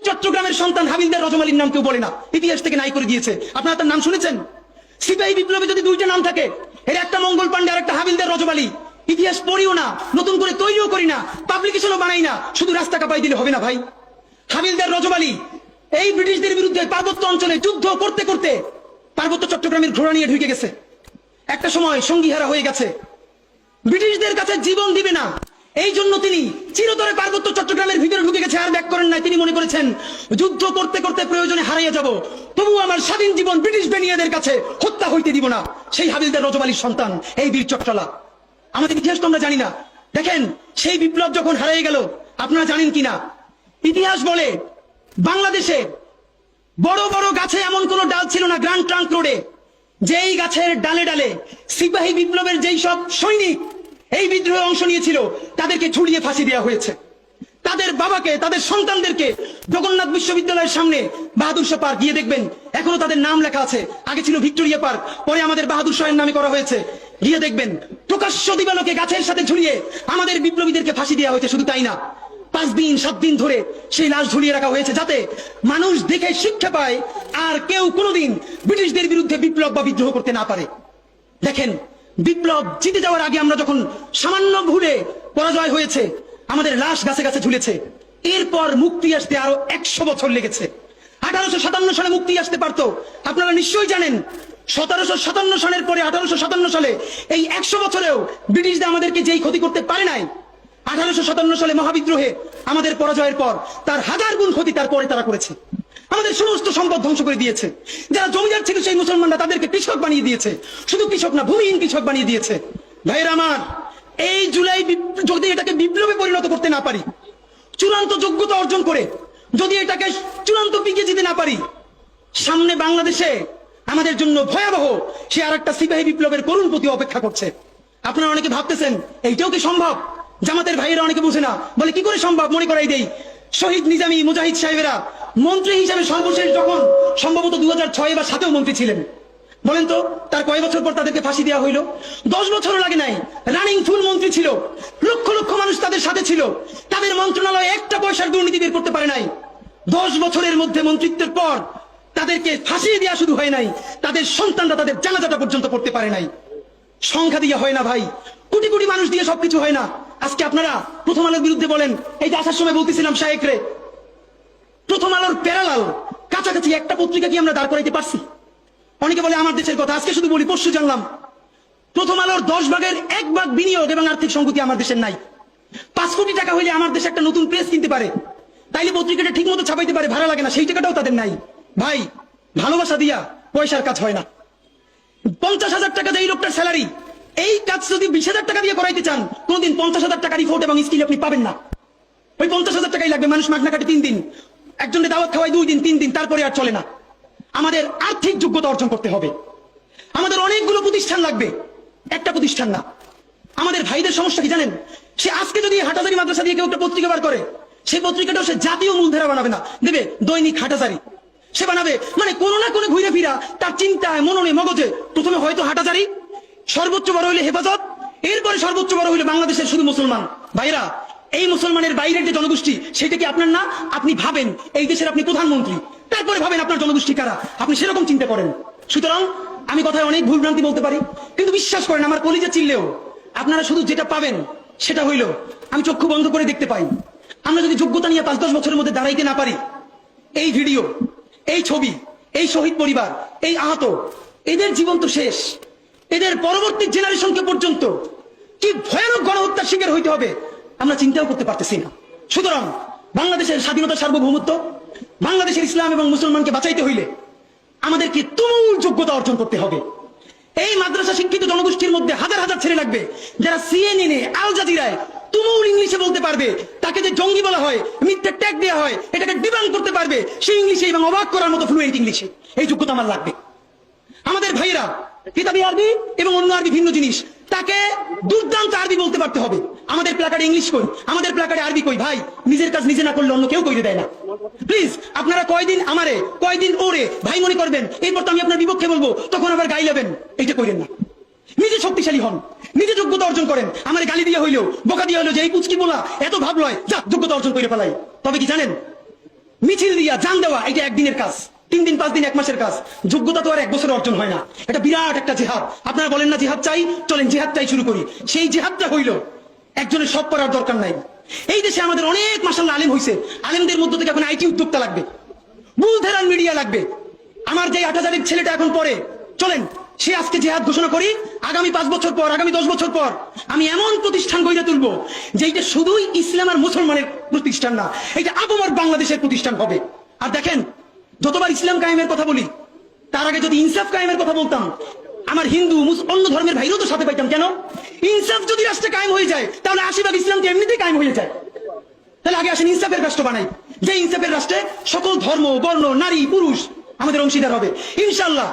চট্টগ্রামের সন্তান হাবিলদার রজমালির নাম কেউ বলে না, ইতিহাস থেকে নাই করে দিয়েছে। আপনারা তার নাম শুনেছেন? সিপাহী বিপ্লবে যদি দুইটা নাম থাকে, এর একটা মঙ্গল পান্ডে আর একটা হাবিলদার রজমালি, ইতিহাস পড়িও না, নতুন করে তৈরিও করি না, পাবলিকেশনও বানাই না, শুধু রাস্তা কাঁপাই দিলে হবে না ভাই। হাবিলদার রজমালি এই ব্রিটিশদের বিরুদ্ধে পার্বত্য অঞ্চলে যুদ্ধ করতে করতে পার্বত্য চট্টগ্রামের ঘোড়া নিয়ে ঢুকে গেছে। একটা সময় সঙ্গীহারা হয়ে গেছে, ব্রিটিশদের কাছে জীবন দিবে না, এই জন্য তিনি চিরতরে পার্বত্য চট্টগ্রামের ভিতরে ঢুকে গেছে। আর ব্যাক করেন নাই, তিনি মনে করেছেন যুদ্ধ করতে করতে প্রয়োজনে হারাইয়া যাব, তবু আমার স্বাধীন জীবন ব্রিটিশ বেনিয়াদের কাছে হত্যা হইতে দিব না। সেই হাবিলদার রজমালির সন্তান এই বীর চট্টলা। আমাদের ইতিহাস তো আমরা জানি না। দেখেন, সেই বিপ্লব যখন হারিয়ে গেল, আপনারা জানেন কিনা, ইতিহাস বলে বাংলাদেশে বড় বড় গাছে এমন কোন ডাল ছিল না গ্র্যান্ড ট্রাঙ্ক রোডে, যেই গাছের ডালে ডালে সিপাহী বিপ্লবের যেই সব সৈনিক এই বিদ্রোহে অংশ নিয়েছিল তাদেরকে ঝুলিয়ে ফাঁসি দেওয়া হয়েছে। তাদের বাবাকে, তাদের সন্তানদেরকে জগন্নাথ বিশ্ববিদ্যালয়ের সামনে বাহাদুর শাহ পার্ক গিয়ে দেখবেন, এখনো তাদের নাম লেখা আছে। আগে ছিল ভিক্টোরিয়া পার্ক, পরে আমাদের বাহাদুর শাহের নামে করা হয়েছে। গিয়ে দেখবেন প্রকাশ্য দিবালোকে গাছের সাথে ঝুলিয়ে আমাদের বিপ্লবীদেরকে ফাঁসি দেওয়া হয়েছে। শুধু তাই না, 5 দিন 7 দিন ধরে সেই লাশ ঝুলিয়ে রাখা হয়েছে, যাতে মানুষ দেখে শিক্ষা পায় আর কেউ কোনোদিন ব্রিটিশদের বিরুদ্ধে বিপ্লব বা বিদ্রোহ করতে না পারে। দেখেন, বিপ্লব জিতে যাওয়ার আগে আমরা যখন সামান্য ভুলে পরাজয় হয়েছে, আমাদের লাশ গাছে গাছে ঝুলেছে। এরপর মুক্তি আসতে আরো 100 বছর লেগেছে। 1857 সালে মুক্তি আসতে পারতো। আপনারা নিশ্চয়ই জানেন 1757 সালের পরে 1857 সালে এই 100 বছরেও ব্রিটিশরা আমাদেরকে যেই ক্ষতি করতে পারে নাই, 1857 সালে মহাবিদ্রোহে আমাদের পরাজয়ের পর তার 1000 গুণ ক্ষতি তারপরে তারা করেছে। আমাদের সমস্ত সম্পদ ধ্বংস করে দিয়েছে। যারা জমিদার ছিল সেই মুসলমানরা তাদেরকে কৃষক বানিয়ে দিয়েছে। শুধু কৃষক না, ভূমিহীন কৃষক বানিয়ে দিয়েছে। ভাইরা আমার, এই জুলাই যদি এটাকে বিপ্লবে পরিণত করতে না পারি, চূড়ান্ত যোগ্যতা অর্জন করে যদি এটাকে চূড়ান্ত পিকে যেতে না পারি, সামনে বাংলাদেশে আমাদের জন্য ভয়াবহ সে আর একটা সিপাহী বিপ্লবের করুণ প্রতি অপেক্ষা করছে। আপনারা অনেকে ভাবতেছেন এইটাও কি সম্ভব? জামাতের ভাইয়েরা অনেকে বুঝে না, বলে কি করে সম্ভব? মনে করাই দেই, শহীদ নিজামী মুজাহিদ সাহেবেরা মন্ত্রী হিসেবে সর্বশেষ যখন সম্ভবত 2006 বা 2007 মন্ত্রী ছিলেন, বলেন তো তার কয় বছর পর তাদেরকে ফাঁসি দেওয়া হইল? 10 বছরও লাগে নাই। রানিং ফুল মন্ত্রী ছিল, লক্ষ লক্ষ মানুষ তাদের সাথে ছিল, তাদের মন্ত্রণালয় একটা পয়সার দুর্নীতি বের করতে পারে নাই। 10 বছরের মধ্যে মন্ত্রিত্বের পর তাদেরকে ফাঁসি দেওয়া শুধু হয় নাই, তাদের সন্তানরা তাদের জানাজাটা পর্যন্ত করতে পারে নাই। সংখ্যা দিয়ে হয় না ভাই, কোটি কোটি মানুষ দিয়ে সবকিছু হয় না। আজকে আপনারা প্রথম আলোর বিরুদ্ধে বলেন, এই যে আসার সময় বলতেছিলাম শায়েক রে, প্রথম আলোর প্যারালাল কাছাকাছি একটা পত্রিকা কি আমরা দাঁড় করাইতে পারছি? অনেকে বলে আমার দেশের কথা, আজকে শুধু বলি, পরশু জানলাম প্রথম আলোর 10 ভাগের 1 ভাগ বিনিয়োগ এবং আর্থিক সংগতি আমার দেশের নাই। 5 কোটি টাকা হইলে আমার দেশে একটা নতুন প্রেস কিনতে পারে, তাইলে পত্রিকাটা ঠিক মতো ছাপাইতে পারে, ভাড়া লাগে না, সেই টাকাটাও তাদের নাই। ভাই, ভালোবাসা দিয়া পয়সার কাজ হয় না। 50,000 টাকা যে এই লোকটার স্যালারি, এই কাজ যদি 20,000 টাকা দিয়ে করাইতে চান, কোনদিন 50,000 টাকা রিপোর্ট এবং স্কিল আপনি পাবেন না। ওই 50,000 টাকাই লাগবে। মানুষ মাগনা কাটে 3 দিন, একজনের দাওয়াত খাওয়াই 2 দিন 3 দিন, তারপরে আর চলে না। আমাদের আর্থিক যোগ্যতা অর্জন করতে হবে। আমাদের অনেকগুলো প্রতিষ্ঠান লাগবে, একটা প্রতিষ্ঠান না। আমাদের ভাইদের সমস্যা কি জানেন? সে আজকে যদি হাটাজারি মাদ্রাসা দিয়ে কেউ একটা পত্রিকা বার করে, সেই পত্রিকাটাও সে জাতীয় মূলধারা বানাবে না, দেবে দৈনিক হাটাজারি। সে বানাবে মানে কোনো না কোনো ঘুরে ফিরা তার চিন্তায়, মননে, মগজে প্রথমে হয়তো হাটাজারি, সর্বোচ্চ বড় হইলে হেফাজত, এরপরে সর্বোচ্চ বড় হইলে বাংলাদেশের শুধু মুসলমান। ভাইরা, এই মুসলমানের বাইরের যে জনগোষ্ঠী, সেটা কি আপনার না? আপনি ভাবেন এই দেশের আপনি প্রধানমন্ত্রী, তারপরে ভাবেন আপনার জনগোষ্ঠী কারা, আপনি সেরকম চিন্তা করেন। সুতরাং আমি কথায় অনেক ভুলভ্রান্তি বলতে পারি, কিন্তু বিশ্বাস করেন আমার কলিজা চিল্লেও আপনারা শুধু যেটা পাবেন সেটা হইল আমি চক্ষু বন্ধ করে দেখতে পাই। আমরা যদি যোগ্যতা নিয়ে 5-10 বছরের মধ্যে দাঁড়াইতে না পারি, এই ভিডিও, এই ছবি, এই শহীদ পরিবার, এই আহত, এদের জীবন তো শেষ। এদের পরবর্তী জেনারেশনকে পর্যন্ত কি ভয়ানক গণহত্যার শিকার হইতে হবে আমরা চিন্তাও করতে পারতেছি না। সুতরাং বাংলাদেশের স্বাধীনতা, সার্বভৌমত্ব, বাংলাদেশের ইসলাম এবং মুসলমানকে বাঁচাইতে হইলে আমাদেরকে তুমুল যোগ্যতা অর্জন করতে হবে। এই মাদ্রাসা শিক্ষিত জনগোষ্ঠীর মধ্যে হাজার হাজার ছেলে লাগবে যারা CNN, আল জাজিরায় তুমুল ইংলিশে বলতে পারবে। তাকে যে জঙ্গি বলা হয়, মিথ্যে ট্যাগ দেওয়া হয়, এটাকে ডিবাঙ্ক করতে পারবে সেই ইংলিশে এবং অবাক করার মতো ফ্লুয়েন্ট ইংলিশে। এই যোগ্যতা আমার লাগবে। আমাদের ভাইয়েরা কিতাবি আরবি এবং অন্য আরবি ভিন্ন জিনিস, তাকে দুর্দান্ত আরবি বলতে পারতে হবে। আমাদের প্ল্যাকার্ডে ইংলিশ কই, আমাদের প্ল্যাকার্ডে আরবি কই। ভাই, নিজের কাজ নিজে না করলে অন্য কেউ কইরে দেয় না। প্লিজ আপনারা কয়দিন আমারে, কয়দিন ওরে ভাই মনে করবেন, এরপর তো আমি আপনার বিপক্ষে বলবো, তখন আবার গাই লেবেন, এইটা করেন না। নিজে শক্তিশালী হন, নিজে যোগ্যতা অর্জন করেন। আমার গালি দিয়ে হইলেও, বোকা দিয়ে হইলেও যে এই পুচকি বলা এত ভাব লয়, যা যোগ্যতা অর্জন করে ফেলাই। তবে কি জানেন, মিছিল দিয়া জান দেওয়া এটা একদিনের কাজ, 3 দিন 5 দিন 1 মাসের কাজ। যোগ্যতা তো আর 1 বছরে অর্জন হয় না। এটা বিরাট একটা জিহাদ। আপনারা বলেন না জিহাদ চাই, চলেন জিহাদটাই শুরু করি। সেই জিহাদটা হইল একজনের সব করার দরকার নাই। এই দেশে আমাদের অনেক মাশাআল্লাহ আলেম হইছে, আলেমদের মধ্য থেকে এখন আইটি উদ্যোক্তা লাগবে, বুলধেরান মিডিয়া লাগবে। আমার যে 8,000 এর ছেলেটা এখন পড়ে, চলেন সে আজকে জিহাদ ঘোষণা করি, আগামী 5 বছর পর, আগামী 10 বছর পর আমি এমন প্রতিষ্ঠান গড়ে তুলবো যে এটা শুধুই ইসলাম আর মুসলমানের প্রতিষ্ঠান না, এটা আবহাওয়ার বাংলাদেশের প্রতিষ্ঠান হবে। আর দেখেন, যতবার ইসলাম কায়েমের কথা বলি, তার আগে যদি ইনসাফ কায়েমের কথা বলতাম, আমার হিন্দু অন্য ধর্মের ভাইরাও তো সাথে পাইতাম। কেন? ইনসাফ যদি রাষ্ট্রে কায়েম হয়ে যায়, তাহলে 80% ইসলাম তো এমনিতেই কায়েম হয়ে যায়। তাহলে আগে আসেন ইনসাফের রাষ্ট্র বানাই, যে ইনসাফের রাষ্ট্রে সকল ধর্ম, বর্ণ, নারী, পুরুষ আমাদের অংশীদার হবে ইনশাআল্লাহ।